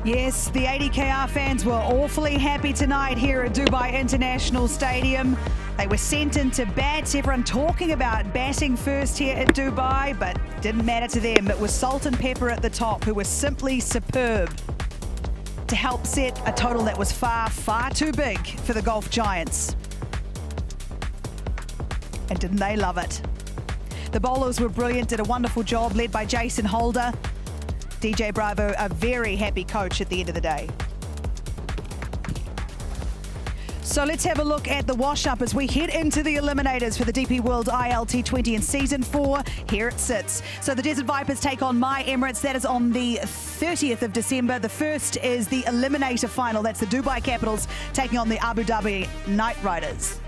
Yes, the ADKR fans were awfully happy tonight here at Dubai International Stadium. They were sent into bats, everyone talking about batting first here at Dubai, but didn't matter to them. It was Salt and Pepper at the top who were simply superb to help set a total that was far, far too big for the Gulf Giants. And didn't they love it? The bowlers were brilliant, did a wonderful job, led by Jason Holder. DJ Bravo, a very happy coach at the end of the day. So let's have a look at the wash-up as we head into the eliminators for the DP World ILT20 in Season 4. Here it sits. So the Desert Vipers take on My Emirates. That is on the 30th of December. The first is the eliminator final. That's the Dubai Capitals taking on the Abu Dhabi Knight Riders.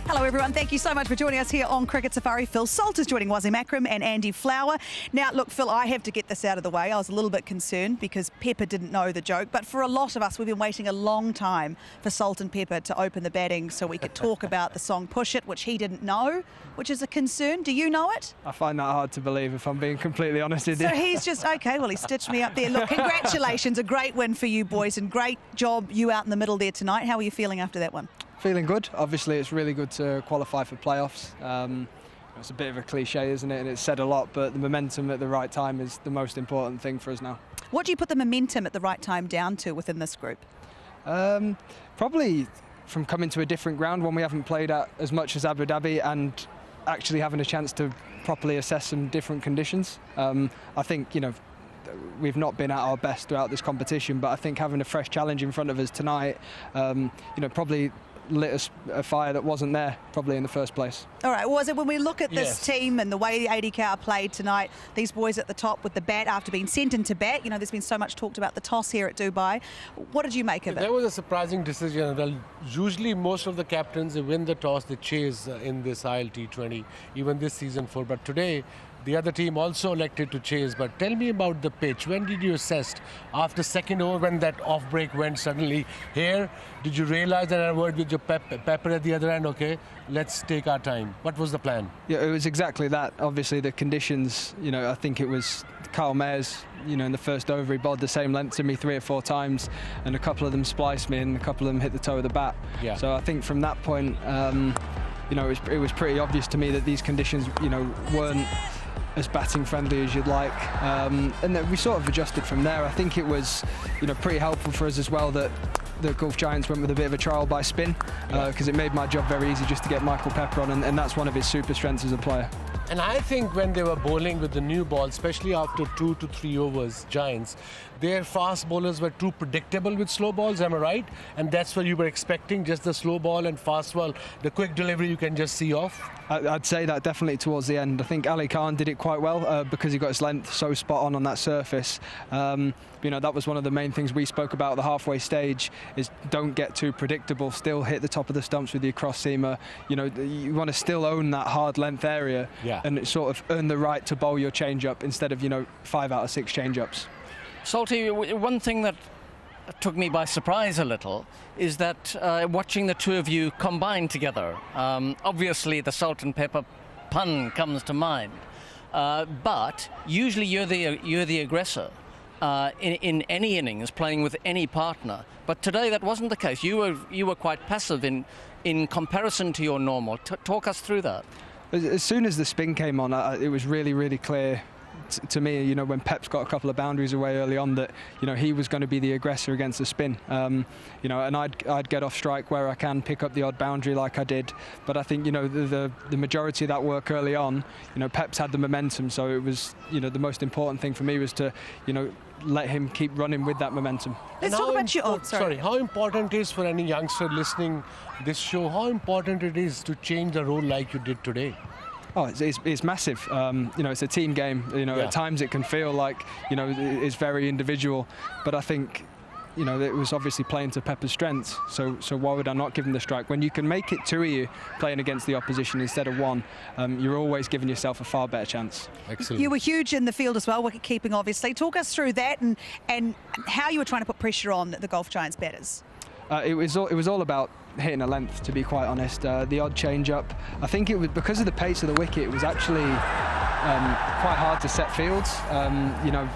Hello everyone, thank you so much for joining us here on Cricket Safari. Phil Salt is joining Wasim Akram and Andy Flower. Now look Phil, I have to get this out of the way. I was a little bit concerned because Pepper didn't know the joke, but for a lot of us we've been waiting a long time for Salt and Pepper to open the batting so we could talk about the song Push It, which he didn't know, which is a concern. Do you know it? I find that hard to believe if I'm being completely honest with you. So he's just, okay, well he stitched me up there. Look, congratulations, a great win for you boys and great job you out in the middle there tonight. How are you feeling after that one? Feeling good. Obviously, it's really good to qualify for playoffs. It's a bit of a cliche, isn't it? And it's said a lot, but the momentum at the right time is the most important thing for us now. What do you put the momentum at the right time down to within this group? Probably from coming to a different ground, one we haven't played at as much as Abu Dhabi, and actually having a chance to properly assess some different conditions. I think, we've not been at our best throughout this competition, but I think having a fresh challenge in front of us tonight, probably lit us a fire that wasn't there probably in the first place. All right, was it when we look at this team and the way the ADKR played tonight, these boys at the top with the bat after being sent into bat, there's been so much talked about the toss here at Dubai. What did you make of it? That was a surprising decision. Well, usually most of the captains, they win the toss, they chase in this ILT20, even this Season 4, but today the other team also elected to chase. But tell me about the pitch. When did you assess after second over when that off break went suddenly here? Did you realize that I word with your Pepper at the other end? Okay, let's take our time. What was the plan? Yeah, it was exactly that. Obviously the conditions, I think it was Kyle Mayers, in the first over he bowled the same length to me 3 or 4 times, and a couple of them spliced me and a couple of them hit the toe of the bat. Yeah. So I think from that point, it was pretty obvious to me that these conditions, weren't as batting friendly as you'd like, and then we sort of adjusted from there. I think it was pretty helpful for us as well that the Gulf Giants went with a bit of a trial by spin, because it made my job very easy just to get Michael Pepper on, and that's one of his super strengths as a player. And I think when they were bowling with the new ball, especially after 2 to 3 overs, Giants, their fast bowlers were too predictable with slow balls, am I right? And that's what you were expecting, just the slow ball and fast ball, the quick delivery you can just see off? I'd say that definitely towards the end. I think Ali Khan did it quite well because he got his length so spot on that surface. That was one of the main things we spoke about at the halfway stage, is don't get too predictable, still hit the top of the stumps with your cross seamer. You want to still own that hard length area, and sort of earn the right to bowl your change up instead of 5 out of 6 change ups. Salty, one thing that took me by surprise a little is that watching the two of you combine together, obviously the Salt and Pepper pun comes to mind, but usually you're the aggressor in any innings, playing with any partner. But today that wasn't the case. You were quite passive in comparison to your normal. Talk us through that. As soon as the spin came on, it was really, really clear to me, when Pep's got a couple of boundaries away early on, that he was going to be the aggressor against the spin. And I'd get off strike where I can, pick up the odd boundary like I did. But I think the majority of that work early on, Pep's had the momentum, so it was the most important thing for me was to let him keep running with that momentum. Let's talk about you. Sorry. How important it is for any youngster listening this show? How important it is to change the role like you did today? Oh, it's massive. It's a team game. At times it can feel like it's very individual, but I think it was obviously playing to Pepper's strengths. So why would I not give him the strike when you can make it 2 of you playing against the opposition instead of 1? You're always giving yourself a far better chance. Excellent. You were huge in the field as well, wicket keeping obviously. Talk us through that and how you were trying to put pressure on the Gulf Giants batters. It was all about hitting a length, to be quite honest. The odd change up, I think it was because of the pace of the wicket. It was actually quite hard to set fields, you know,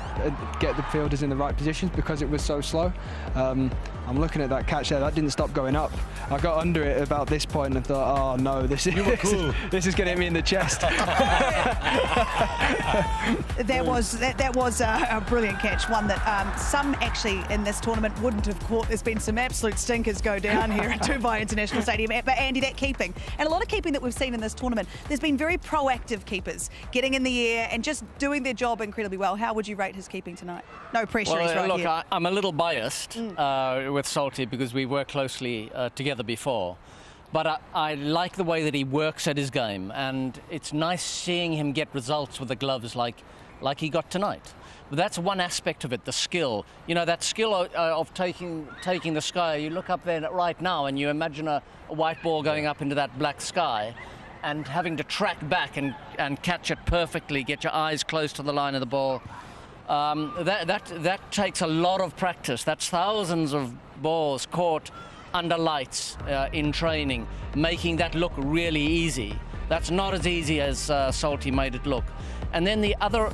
get the fielders in the right positions because it was so slow. I'm looking at that catch there, that didn't stop going up. I got under it about this point and thought, oh no, this is going to hit me in the chest. That was a brilliant catch, one that some actually in this tournament wouldn't have caught. There's been some absolute stinkers go down here at Dubai International Stadium. But Andy, that keeping, and a lot of keeping that we've seen in this tournament, there's been very proactive keepers, getting in the air and just doing their job incredibly well. How would you rate his keeping tonight? No pressure, he's right look, here. I'm a little biased with Salty because we worked closely together before. But I like the way that he works at his game, and it's nice seeing him get results with the gloves like he got tonight. But that's one aspect of it, the skill. You know, that skill of taking the sky. You look up there right now and you imagine a white ball going up into that black sky and having to track back and catch it perfectly, get your eyes close to the line of the ball. That takes a lot of practice. That's thousands of balls caught under lights in training, making that look really easy. That's not as easy as Salty made it look. And then the other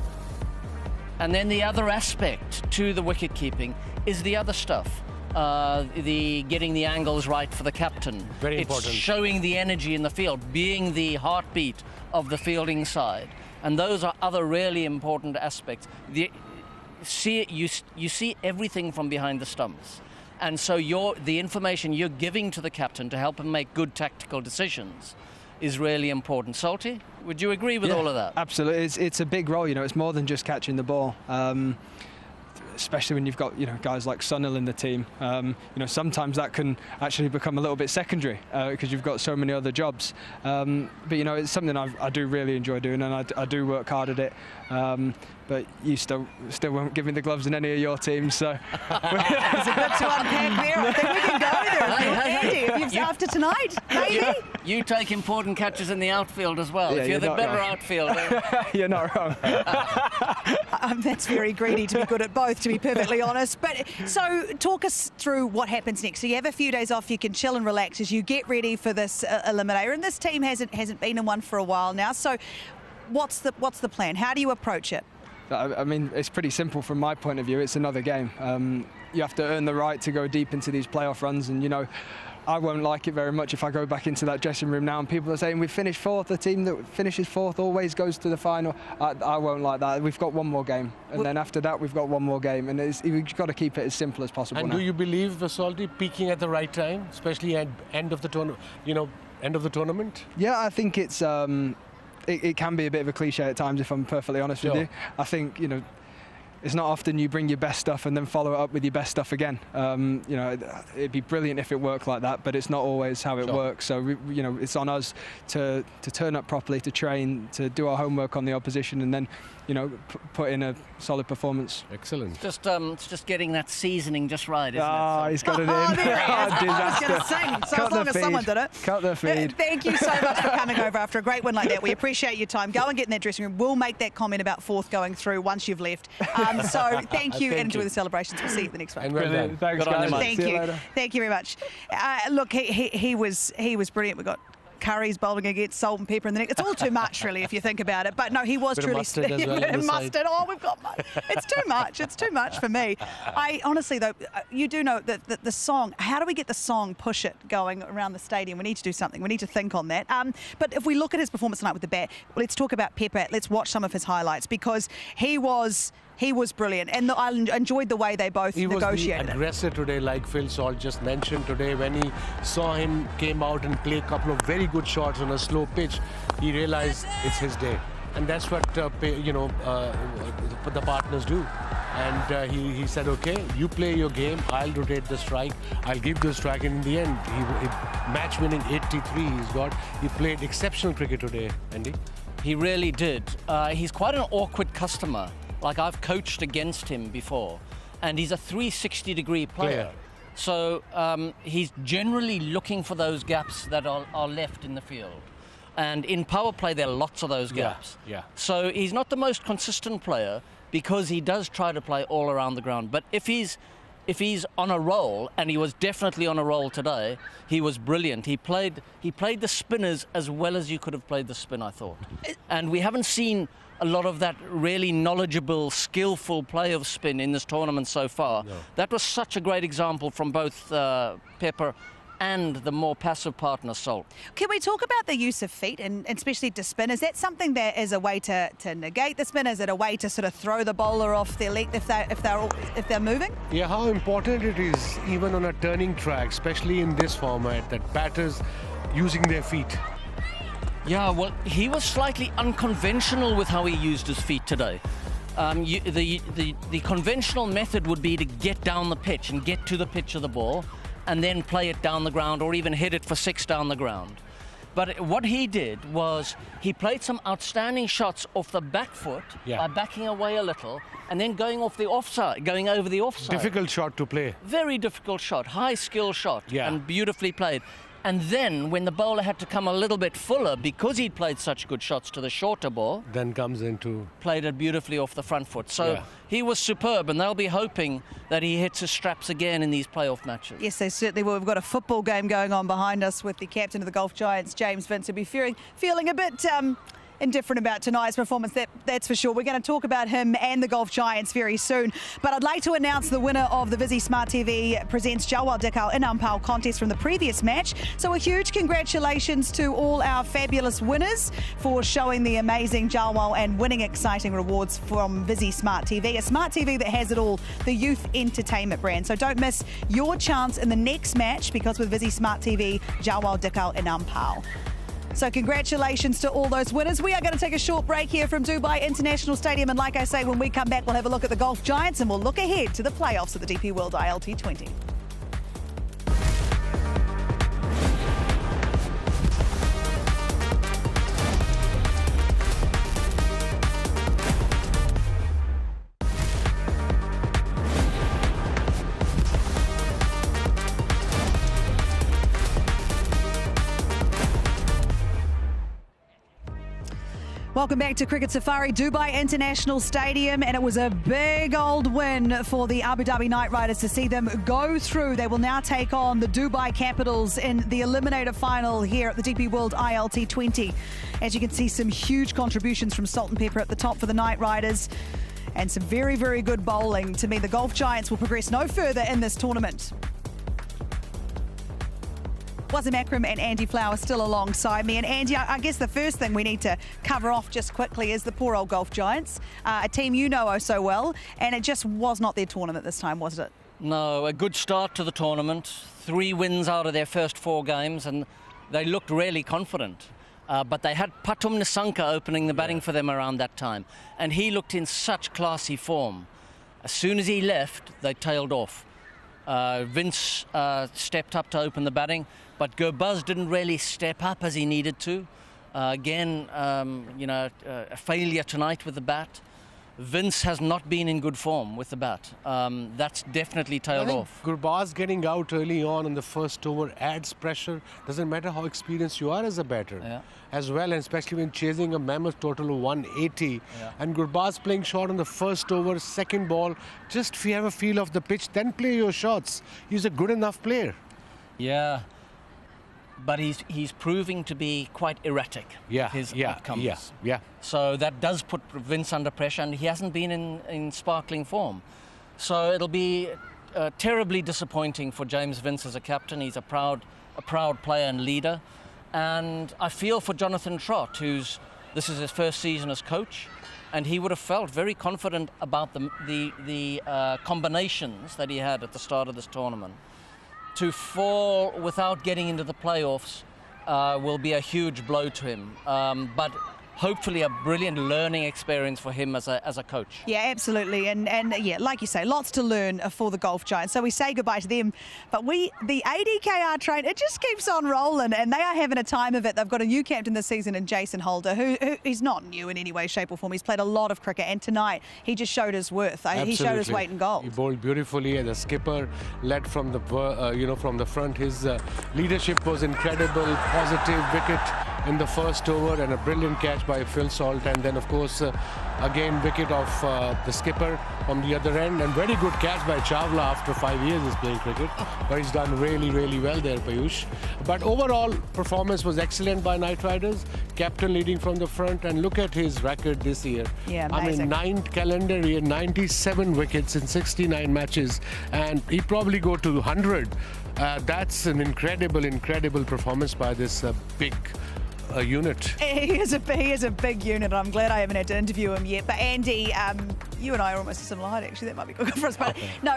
aspect to the wicket keeping is the other stuff. The getting the angles right for the captain. Very important. It's showing the energy in the field, being the heartbeat of the fielding side. And those are other really important aspects. You see everything from behind the stumps. And so the information you're giving to the captain to help him make good tactical decisions is really important. Salty, would you agree with all of that? Absolutely. It's a big role, you know, it's more than just catching the ball. Especially when you've got, you know, guys like Sunil in the team. You know, sometimes that can actually become a little bit secondary because you've got so many other jobs. But, you know, it's something I do really enjoy doing, and I do work hard at it. But you still won't give me the gloves in any of your teams, so. There's a bit to unpack there. I think we can go there. Andy, after tonight, maybe? You take important catches in the outfield as well. If you're the better outfielder. You're not wrong. That's very greedy to be good at both, to be perfectly honest. But so talk us through what happens next. So you have a few days off, you can chill and relax as you get ready for this eliminator. And this team hasn't been in one for a while now. So what's the plan? How do you approach it? I mean, it's pretty simple from my point of view. It's another game. You have to earn the right to go deep into these playoff runs, and you know, I won't like it very much if I go back into that dressing room now and people are saying we've finished fourth, the team that finishes fourth always goes to the final. I won't like that. We've got one more game, and then after that we've got one more game, and we've got to keep it as simple as possible. And now. Do you believe Salty peaking at the right time, especially at end of the tournament? You know, end of the tournament. Yeah, I think it's. It can be a bit of a cliche at times, if I'm perfectly honest with you. I think, you know, it's not often you bring your best stuff and then follow it up with your best stuff again. You know, it'd be brilliant if it worked like that, but it's not always how it works. So, you know, it's on us to turn up properly, to train, to do our homework on the opposition, and then, you know, put in a solid performance. Excellent. It's just getting that seasoning just right, isn't it? He's got it in. I was going to sing, so as long as someone did it. Cut the feed. Thank you so much for coming over after a great win like that. We appreciate your time. Go and get in that dressing room. We'll make that comment about fourth going through once you've left. So thank you and enjoy the celebrations. We'll see you at the next one. And well done. Thanks, guys. Thank you. Thank you very much. Look, he was brilliant. We got curries bowling against salt and pepper in the neck. It's all too much, really, if you think about it. But no, he was truly mustard as well. Mustard. Oh, we've got it's too much. It's too much for me. I honestly, though, you do know that the song. How do we get the song "Push It" going around the stadium? We need to do something. We need to think on that. But if we look at his performance tonight with the bat, let's talk about Pepper. Let's watch some of his highlights because he was brilliant, and I enjoyed the way they both negotiated. He was the aggressor today, like Phil Salt just mentioned today. When he saw him came out and play a couple of very good shots on a slow pitch, he realized it's his day, and that's what the partners do. And he said, okay, you play your game, I'll rotate the strike, I'll give the strike, and in the end, he match-winning 83 he's got. He played exceptional cricket today, Andy. He really did. He's quite an awkward customer. Like, I've coached against him before, and he's a 360-degree player. So he's generally looking for those gaps that are left in the field. And in power play, there are lots of those gaps. Yeah. So he's not the most consistent player because he does try to play all around the ground. But if he's on a roll, and he was definitely on a roll today, he was brilliant. He played the spinners as well as you could have played the spin, I thought. And we haven't seen a lot of that really knowledgeable, skillful play of spin in this tournament so far. No. That was such a great example from both Pepper and the more passive partner, Salt. Can we talk about the use of feet, and especially to spin? Is that something that is a way to negate the spin? Is it a way to sort of throw the bowler off their leg if they're moving? Yeah, how important it is, even on a turning track, especially in this format, that batters using their feet. Yeah, well, he was slightly unconventional with how he used his feet today. The conventional method would be to get down the pitch and get to the pitch of the ball, and then play it down the ground or even hit it for 6 down the ground. But what he did was he played some outstanding shots off the back foot by backing away a little and then going over the offside. Difficult shot to play. Very difficult shot, high skill shot, and beautifully played. And then when the bowler had to come a little bit fuller because he'd played such good shots to the shorter ball, then comes into... played it beautifully off the front foot. So he was superb, and they'll be hoping that he hits his straps again in these playoff matches. Yes, they certainly will. We've got a football game going on behind us with the captain of the Golf Giants, James Vince, who'll be feeling a bit... indifferent about tonight's performance, that's for sure. We're going to talk about him and the Golf Giants very soon. But I'd like to announce the winner of the Visi Smart TV Presents Jawal Dikal in Umpal contest from the previous match. So a huge congratulations to all our fabulous winners for showing the amazing Jawal and winning exciting rewards from Visi Smart TV, a smart TV that has it all, the youth entertainment brand. So don't miss your chance in the next match, because with Visi Smart TV, Jawal Dikal in Umpal. So congratulations to all those winners. We are going to take a short break here from Dubai International Stadium. And like I say, when we come back, we'll have a look at the Golf Giants and we'll look ahead to the playoffs of the DP World ILT20. Welcome back to Cricket Safari, Dubai International Stadium, and it was a big old win for the Abu Dhabi Knight Riders to see them go through. They will now take on the Dubai Capitals in the eliminator final here at the DP World ILT20. As you can see, some huge contributions from Salt and Pepper at the top for the Knight Riders, and some very, very good bowling to mean the Golf Giants will progress no further in this tournament. Wasim Akram and Andy Flower still alongside me. And Andy, I guess the first thing we need to cover off just quickly is the poor old Golf Giants, a team you know oh so well, and it just was not their tournament this time, was it? No, a good start to the tournament. 3 wins out of their first 4 games, and they looked really confident. But they had Patum Nissanka opening the batting for them around that time, and he looked in such classy form. As soon as he left, they tailed off. Vince stepped up to open the batting, but Gurbaz didn't really step up as he needed to. Again, a failure tonight with the bat. Vince has not been in good form with the bat. That's definitely tailed off. Gurbaz getting out early on in the first over adds pressure. Doesn't matter how experienced you are as a batter as well, and especially when chasing a mammoth total of 180. And Gurbaz playing short on the first over, second ball. Just if you have a feel of the pitch, then play your shots. He's a good enough player. Yeah. But he's proving to be quite erratic. His outcomes. So that does put Vince under pressure, and he hasn't been in sparkling form. So it'll be terribly disappointing for James Vince as a captain. He's a proud player and leader, and I feel for Jonathan Trott, this is his first season as coach, and he would have felt very confident about the combinations that he had at the start of this tournament. To fall without getting into the playoffs will be a huge blow to him. But hopefully a brilliant learning experience for him as a coach. Yeah, absolutely. And yeah, like you say, lots to learn for the Golf Giants. So we say goodbye to them. But the ADKR train, it just keeps on rolling, and they are having a time of it. They've got a new captain this season in Jason Holder, who he's not new in any way, shape or form. He's played a lot of cricket, and tonight he just showed his worth. He showed his weight in gold. He bowled beautifully, and the skipper led from the from the front. His leadership was incredible. Positive wicket in the first over and a brilliant catch by Phil Salt, and then of course again wicket of the skipper on the other end, and very good catch by Chawla after 5 years he's playing cricket, but he's done really well there, Payush. But overall performance was excellent by Knight Riders. captain leading from the front, and look at his record this year. Yeah, amazing. I mean, 9th calendar year, 97 wickets in 69 matches, and he probably go to 100. That's an incredible performance by this big unit. He is a big unit. I'm glad I haven't had to interview him yet. But Andy, you and I are almost a similar height, actually. That might be good for us. But no,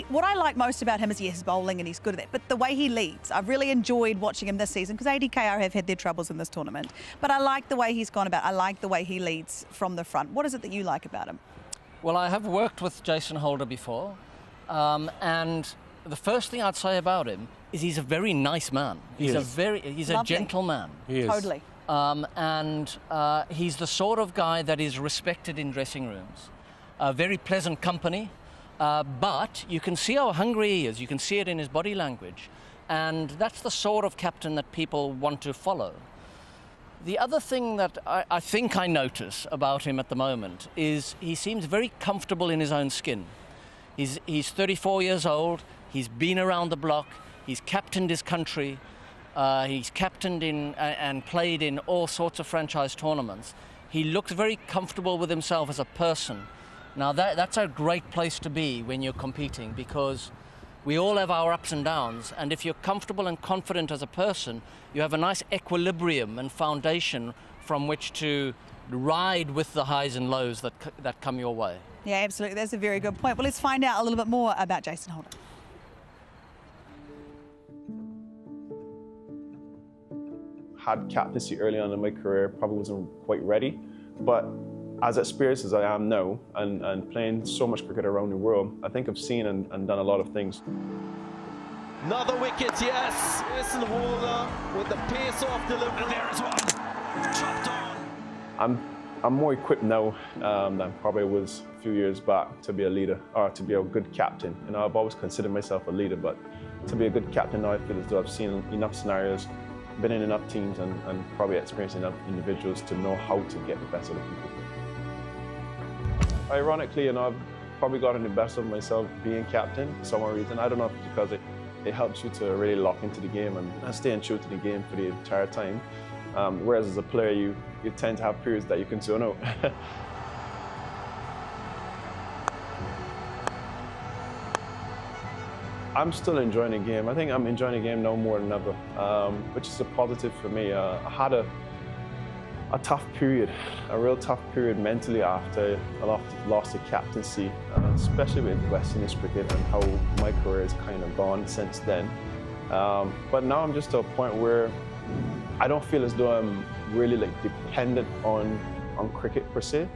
what I like most about him is, his bowling, and he's good at that. But the way he leads, I've really enjoyed watching him this season, because ADKR have had their troubles in this tournament. But I like the way he's gone about. I like the way he leads from the front. What is it that you like about him? Well, I have worked with Jason Holder before, and the first thing I'd say about him is he's a very nice man. He's a gentleman. He is. Totally. And he's the sort of guy that is respected in dressing rooms. Very pleasant company, but you can see how hungry he is. You can see it in his body language. And that's the sort of captain that people want to follow. The other thing that I think I notice about him at the moment is he seems very comfortable in his own skin. He's 34 years old. He's been around the block. He's captained his country. He's captained in and played in all sorts of franchise tournaments. He looks very comfortable with himself as a person. Now that's a great place to be when you're competing, because we all have our ups and downs, and if you're comfortable and confident as a person, you have a nice equilibrium and foundation from which to ride with the highs and lows that come your way. Yeah, absolutely. That's a very good point. Well, let's find out a little bit more about Jason Holder. Had captaincy early on in my career, probably wasn't quite ready, but as experienced as I am now, and playing so much cricket around the world, I think I've seen and done a lot of things. Another wicket, yes! Jason Holder with the pace off delivery. And there is one. Chopped on. I'm more equipped now than probably was a few years back to be a leader, or to be a good captain. You know, I've always considered myself a leader, but to be a good captain now, I feel as though I've seen enough scenarios, been in enough teams, and probably experienced enough individuals to know how to get the best of the people. Ironically, you know, I've probably gotten the best of myself being captain for some reason. I don't know if it's because it helps you to really lock into the game and staying true to the game for the entire time. Whereas as a player, you tend to have periods that you can zone out. I'm still enjoying the game. I think I'm enjoying the game now more than ever, which is a positive for me. I had a tough period, a real tough period mentally after I lost the captaincy, especially with West Indies cricket and how my career has kind of gone since then. But now I'm just at a point where I don't feel as though I'm really dependent on cricket per se.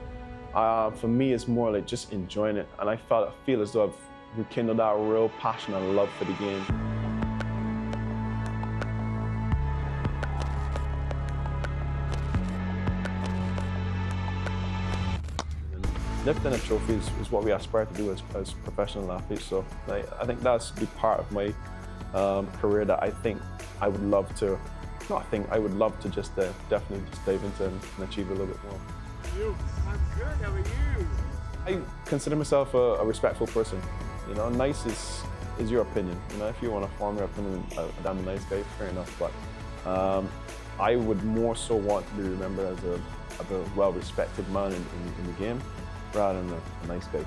For me, it's more like just enjoying it, and I feel as though I've rekindled that real passion and love for the game. Lifting a trophy is what we aspire to do as professional athletes. So I think that's the part of my career that I think I would love to. I would love to just definitely just dive into and achieve a little bit more. I'm good. How are you? I consider myself a respectful person. You know, nice is your opinion. You know, if you want to form your opinion, I'm a nice guy, fair enough. But I would more so want to be remembered as a well-respected man in the game, rather than a nice guy.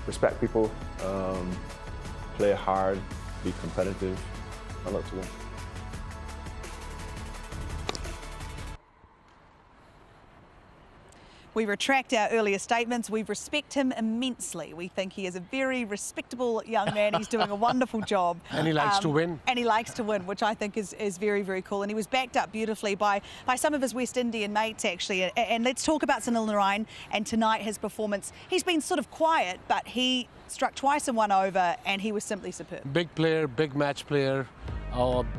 Respect people, play hard, be competitive. I love to win. We retract our earlier statements. We respect him immensely. We think he is a very respectable young man. He's doing a wonderful job. And he likes to win. And he likes to win, which I think is very, very cool. And he was backed up beautifully by some of his West Indian mates, actually. And let's talk about Sunil Narine and tonight his performance. He's been sort of quiet, but he struck twice in one over, and he was simply superb. Big player, big match player.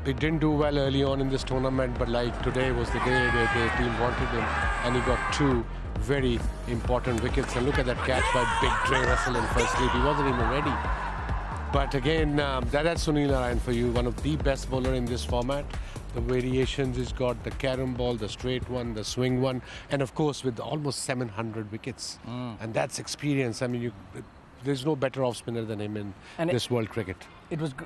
He didn't do well early on in this tournament, but like today was the day where the team wanted him, and he got two very important wickets. And look at that catch by Big Trey Russell in first slip. He wasn't even ready. But again, that's Sunil Narine for you, one of the best bowler in this format. The variations he's got, the carom ball, the straight one, the swing one, and of course with almost 700 wickets. And that's experience. I mean, there's no better off spinner than him in this world cricket.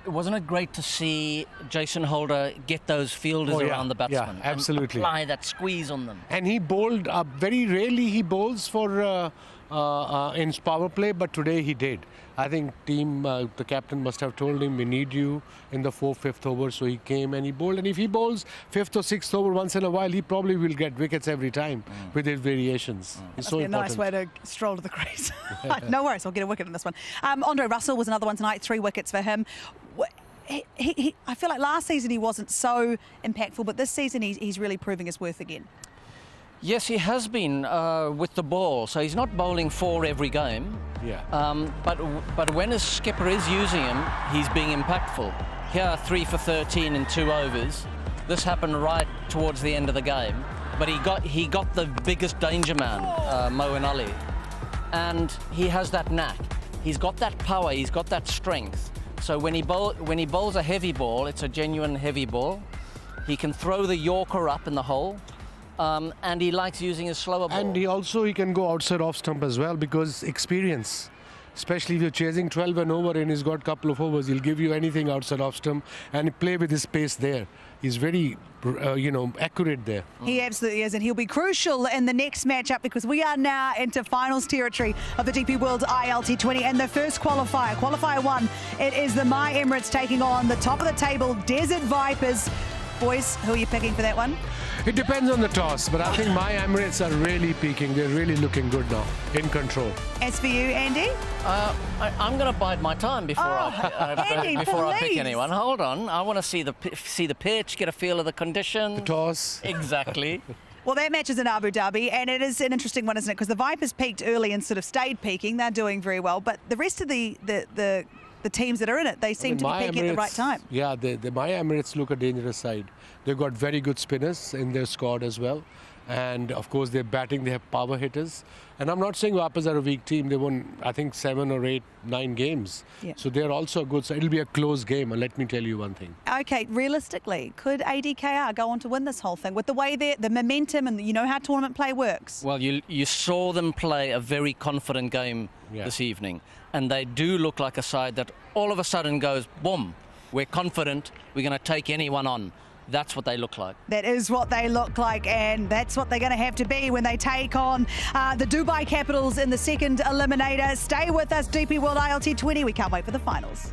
Wasn't it great to see Jason Holder get those fielders around the batsman? Yeah, absolutely. And apply that squeeze on them. And he bowled, very rarely he bowls for in power play, but today he did. I think the captain must have told him, we need you in the 4th, 5th over, so he came and he bowled. And if he bowls 5th or 6th over once in a while, he probably will get wickets every time with his variations. It's so important. Nice way to stroll to the crease. No worries, I'll get a wicket in this one. Andre Russell was another one tonight, 3 wickets for him. I feel like last season he wasn't so impactful, but this season he's really proving his worth again. Yes, he has been with the ball. So he's not bowling 4 every game. Yeah. But when his skipper is using him, he's being impactful. Here, 3 for 13 in 2 overs. This happened right towards the end of the game. But he got the biggest danger man, Moeen Ali. And he has that knack. He's got that power, he's got that strength. So when he bowls a heavy ball, it's a genuine heavy ball. He can throw the Yorker up in the hole. And he likes using his slower ball. And he can go outside off stump as well, because experience. Especially if you're chasing 12 and over and he's got a couple of overs, he'll give you anything outside off stump and play with his pace there. He's very, accurate there. He absolutely is, and he'll be crucial in the next matchup, because we are now into finals territory of the DP World ILT20, and the first qualifier, qualifier 1, it is the My Emirates taking on the top of the table Desert Vipers. Boys, who are you picking for that one? It depends on the toss, but I think My Emirates are really peaking. They're really looking good now, in control. As for you, Andy? I'm going to bide my time before Andy, I pick anyone. Hold on, I want to see the pitch, get a feel of the condition. The toss. Exactly. Well, that match is in Abu Dhabi, and it is an interesting one, isn't it? Because the Vipers peaked early and sort of stayed peaking. They're doing very well, but the rest of the teams that are in it, they seem to be peaking at the right time. Yeah, the My Emirates look a dangerous side. They've got very good spinners in their squad as well. And, of course, they're batting. They have power hitters. And I'm not saying Vipers are a weak team. They won, I think, 7 or 8, 9 games. Yeah. So they're also a good side. It'll be a close game, and let me tell you one thing. OK, realistically, could ADKR go on to win this whole thing with the way the momentum and you know how tournament play works? Well, you saw them play a very confident game this evening. And they do look like a side that all of a sudden goes, boom, we're confident, we're going to take anyone on. That's what they look like. That is what they look like, and that's what they're going to have to be when they take on the Dubai Capitals in the second eliminator. Stay with us, DP World ILT20. We can't wait for the finals.